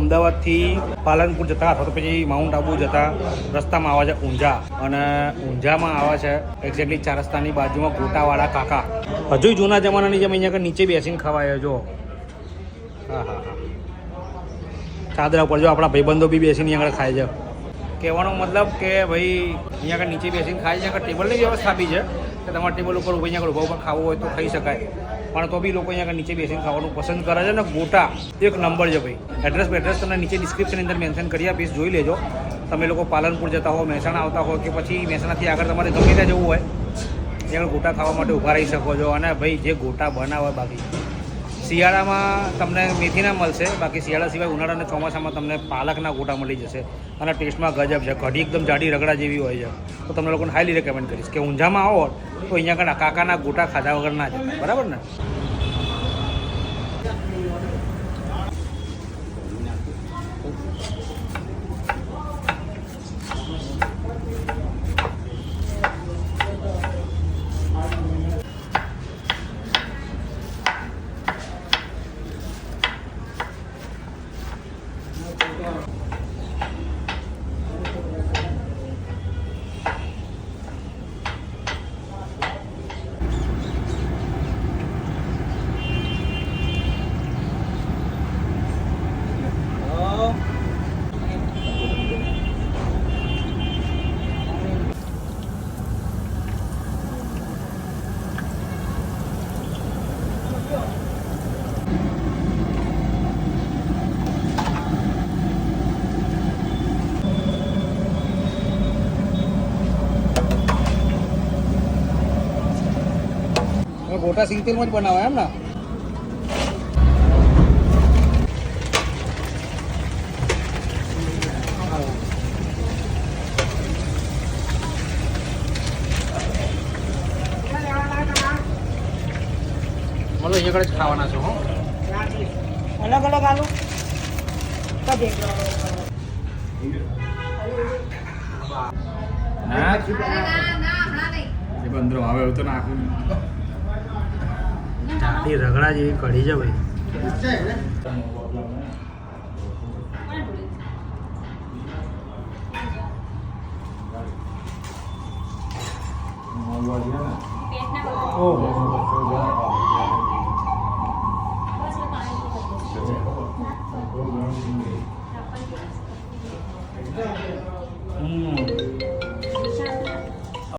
અમદાવાદથી પાલનપુર જતા અથવા તો પછી માઉન્ટ આબુ જતા રસ્તામાં આવે છે ઊંઝા, અને ઊંઝામાં આવે છે એક્ઝેક્ટલી 4 રસ્તાની બાજુમાં ગોટાવાળા કાકા. હજુ જૂના જમાનાની જેમ અહીંયા આગળ નીચે બેસીને ખવાય જો. હા હા હા, ચાદરા ઉપર જો આપણા ભાઈબંધો બી બેસીને આગળ ખાય છે. કહેવાનો મતલબ કે ભાઈ અહીંયા આગળ નીચે બેસીને ખાય છે. આગળ ટેબલની વ્યવસ્થા બી છે કે તમારા ટેબલ ઉપર અહીંયા આગળ ઉભા ખાવું હોય તો ખાઈ શકાય, પણ તો બી લોકો અહીંયા આગળ નીચે બેસીને ખાવાનું પસંદ કરે છે. ને ગોટા એક નંબર છે ભાઈ. એડ્રેસ તમને નીચે ડિસ્ક્રિપ્શનની અંદર મેન્શન કરી આપીશ, જોઈ લેજો. તમે લોકો પાલનપુર જતા હો, મહેસાણા આવતા હો, કે પછી મહેસાણાથી આગળ તમારે ગમે ત્યાં જવું હોય ત્યાં આગળ ગોટા ખાવા માટે ઊભા રહી શકો છો. અને ભાઈ જે ગોટા બનાવે, બાકી શિયાળામાં તમને મેથીના મળશે, બાકી શિયાળા સિવાય ઉનાળા અને ચોમાસામાં તમને પાલકના ગોટા મળી જશે, અને ટેસ્ટમાં ગજબ છે. કઢી એકદમ જાડી રગડા જેવી હોય છે. તો તમને લોકોને હાઈલી રેકમેન્ડ કરીશ કે ઊંઝામાં આવો તો અહીંયા આગળ કાકાના ગોટા ખાધા વગર ના જતા, બરાબર ને? ગોટા સિંગતેલમાં જ બનાવે એમ ને? મતલબ એક જ ખાવાના છો? હો, અલગ અલગ આલુ અંદરો આવે તો નાખું. જાડી રગડા જેવી કઢી છે ભાઈ.